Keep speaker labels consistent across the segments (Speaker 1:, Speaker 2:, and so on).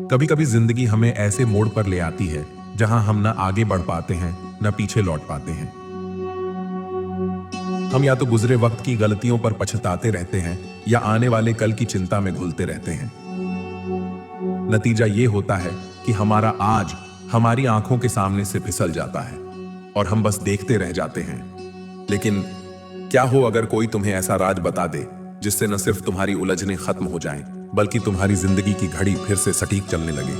Speaker 1: कभी कभी जिंदगी हमें ऐसे मोड़ पर ले आती है जहां हम न आगे बढ़ पाते हैं न पीछे लौट पाते हैं। हम या तो गुजरे वक्त की गलतियों पर पछताते रहते हैं या आने वाले कल की चिंता में घुलते रहते हैं। नतीजा ये होता है कि हमारा आज हमारी आंखों के सामने से फिसल जाता है और हम बस देखते रह जाते हैं। लेकिन क्या हो अगर कोई तुम्हें ऐसा राज बता दे जिससे न सिर्फ तुम्हारी उलझनें खत्म हो जाएं, बल्कि तुम्हारी जिंदगी की घड़ी फिर से सटीक चलने लगे।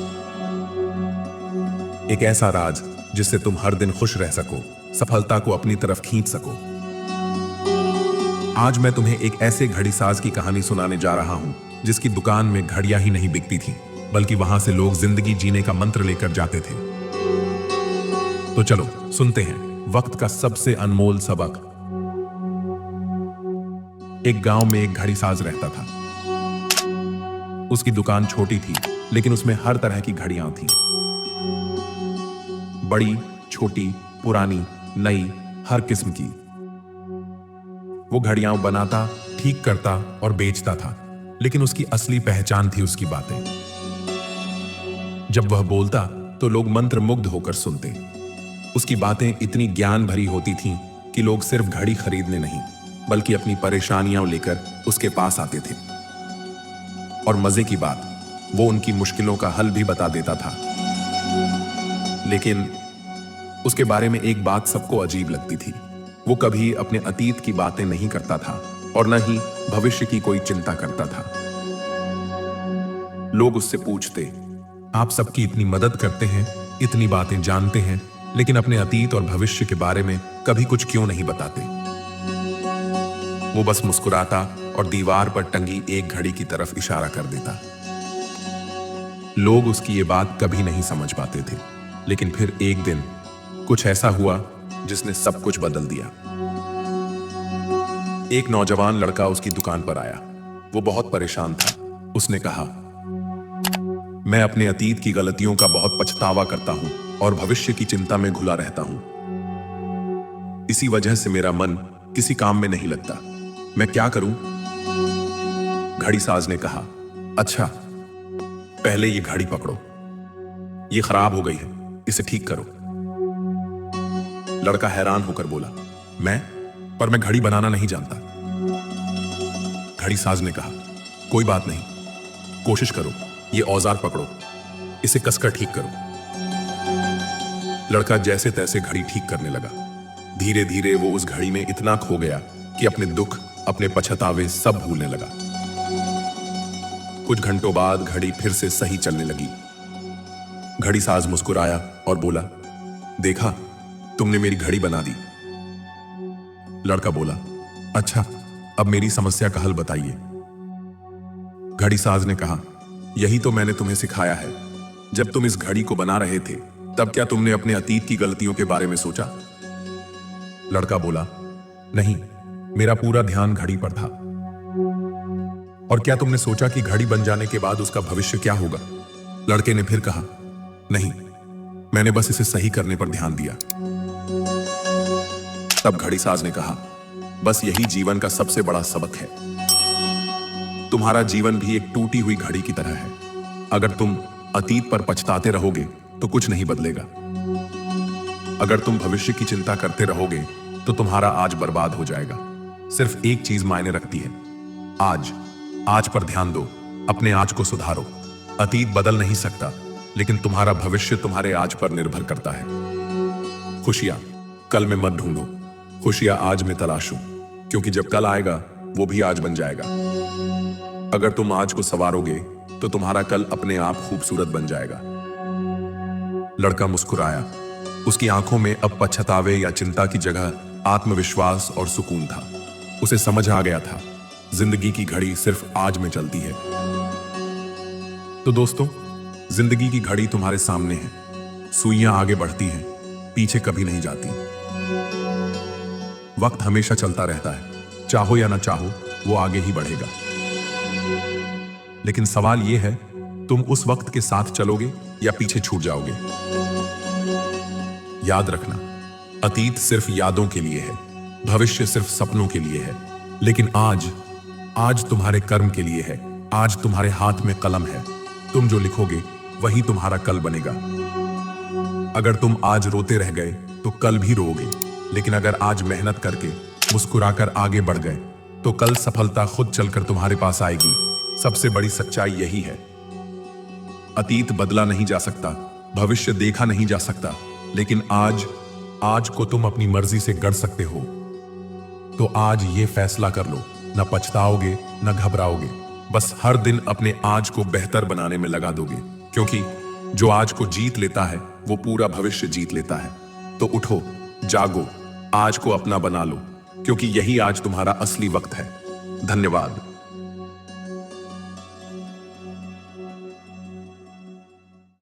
Speaker 1: एक ऐसा राज जिससे तुम हर दिन खुश रह सको, सफलता को अपनी तरफ खींच सको। आज मैं तुम्हें एक ऐसे घड़ी साज की कहानी सुनाने जा रहा हूं जिसकी दुकान में घड़ियां ही नहीं बिकती थीं, बल्कि वहां से लोग जिंदगी जीने का मंत्र लेकर जाते थे। तो चलो सुनते हैं वक्त का सबसे अनमोल सबक। एक गांव में एक घड़ी साज रहता था। उसकी दुकान छोटी थी, लेकिन उसमें हर तरह की घड़ियां थीं। बड़ी, छोटी, पुरानी, नई, हर किस्म की। वो घड़ियां बनाता, ठीक करता और बेचता था, लेकिन उसकी असली पहचान थी उसकी बातें। जब वह बोलता तो लोग मंत्रमुग्ध होकर सुनते। उसकी बातें इतनी ज्ञान भरी होती थीं कि लोग सिर्फ घड़ी खरीदने नहीं, बल्कि अपनी परेशानियां लेकर उसके पास आते थे। और मजे की बात, वो उनकी मुश्किलों का हल भी बता देता था। लेकिन उसके बारे में एक बात सबको अजीब लगती थी। वो कभी अपने अतीत की बातें नहीं करता था और न ही भविष्य की कोई चिंता करता था। लोग उससे पूछते, आप सबकी इतनी मदद करते हैं, इतनी बातें जानते हैं, लेकिन अपने अतीत और भविष्य के बारे में कभी कुछ क्यों नहीं बताते? वो बस मुस्कुराता और दीवार पर टंगी एक घड़ी की तरफ इशारा कर देता। लोग उसकी ये बात कभी नहीं समझ पाते थे, लेकिन फिर एक दिन कुछ ऐसा हुआ जिसने सब कुछ बदल दिया। एक नौजवान लड़का उसकी दुकान पर आया। वो बहुत परेशान था। उसने कहा, मैं अपने अतीत की गलतियों का बहुत पछतावा करता हूं और भविष्य की चिंता में घुला रहता हूं। इसी वजह से मेरा मन किसी काम में नहीं लगता। मैं क्या करूं? घड़ी साज ने कहा, अच्छा, पहले ये घड़ी पकड़ो। ये खराब हो गई है, इसे ठीक करो। लड़का हैरान होकर बोला, पर मैं घड़ी बनाना नहीं जानता। घड़ी साज ने कहा, कोई बात नहीं, कोशिश करो। ये औजार पकड़ो, इसे कसकर ठीक करो। लड़का जैसे तैसे घड़ी ठीक करने लगा। धीरे धीरे वो उस घड़ी में इतना खो गया कि अपने दुख, अपने पछतावे सब भूलने लगा। कुछ घंटों बाद घड़ी फिर से सही चलने लगी। घड़ी साज मुस्कुराया और बोला, देखा, तुमने मेरी घड़ी बना दी। लड़का बोला, अच्छा, अब मेरी समस्या का हल बताइए। घड़ी साज ने कहा, यही तो मैंने तुम्हें सिखाया है। जब तुम इस घड़ी को बना रहे थे, तब क्या तुमने अपने अतीत की गलतियों के बारे में सोचा? लड़का बोला, नहीं, मेरा पूरा ध्यान घड़ी पर था। और क्या तुमने सोचा कि घड़ी बन जाने के बाद उसका भविष्य क्या होगा? लड़के ने फिर कहा, नहीं, मैंने बस इसे सही करने पर ध्यान दिया। तब घड़ी साज ने कहा, बस यही जीवन का सबसे बड़ा सबक है। तुम्हारा जीवन भी एक टूटी हुई घड़ी की तरह है। अगर तुम अतीत पर पछताते रहोगे तो कुछ नहीं बदलेगा। अगर तुम भविष्य की चिंता करते रहोगे तो तुम्हारा आज बर्बाद हो जाएगा। सिर्फ एक चीज मायने रखती है, आज पर ध्यान दो, अपने आज को सुधारो। अतीत बदल नहीं सकता, लेकिन तुम्हारा भविष्य तुम्हारे आज पर निर्भर करता है। खुशियां कल में मत ढूंढो, खुशियां आज में तलाशो, क्योंकि जब कल आएगा वो भी आज बन जाएगा। अगर तुम आज को संवारोगे तो तुम्हारा कल अपने आप खूबसूरत बन जाएगा। लड़का मुस्कुराया। उसकी आंखों में अब पछतावे या चिंता की जगह आत्मविश्वास और सुकून था। उसे समझ आ गया था, जिंदगी की घड़ी सिर्फ आज में चलती है। तो दोस्तों, जिंदगी की घड़ी तुम्हारे सामने है। सुइयां आगे बढ़ती हैं, पीछे कभी नहीं जाती। वक्त हमेशा चलता रहता है, चाहो या ना चाहो वो आगे ही बढ़ेगा। लेकिन सवाल यह है, तुम उस वक्त के साथ चलोगे या पीछे छूट जाओगे? याद रखना, अतीत सिर्फ यादों के लिए है, भविष्य सिर्फ सपनों के लिए है, लेकिन आज तुम्हारे कर्म के लिए है। आज तुम्हारे हाथ में कलम है। तुम जो लिखोगे वही तुम्हारा कल बनेगा। अगर तुम आज रोते रह गए तो कल भी रोओगे, लेकिन अगर आज मेहनत करके मुस्कुराकर आगे बढ़ गए तो कल सफलता खुद चलकर तुम्हारे पास आएगी। सबसे बड़ी सच्चाई यही है, अतीत बदला नहीं जा सकता, भविष्य देखा नहीं जा सकता, लेकिन आज को तुम अपनी मर्जी से गढ़ सकते हो। तो आज ये फैसला कर लो, न पछताओगे न घबराओगे, बस हर दिन अपने आज को बेहतर बनाने में लगा दोगे, क्योंकि जो आज को जीत लेता है वो पूरा भविष्य जीत लेता है। तो उठो, जागो, आज को अपना बना लो, क्योंकि यही आज तुम्हारा असली वक्त है। धन्यवाद।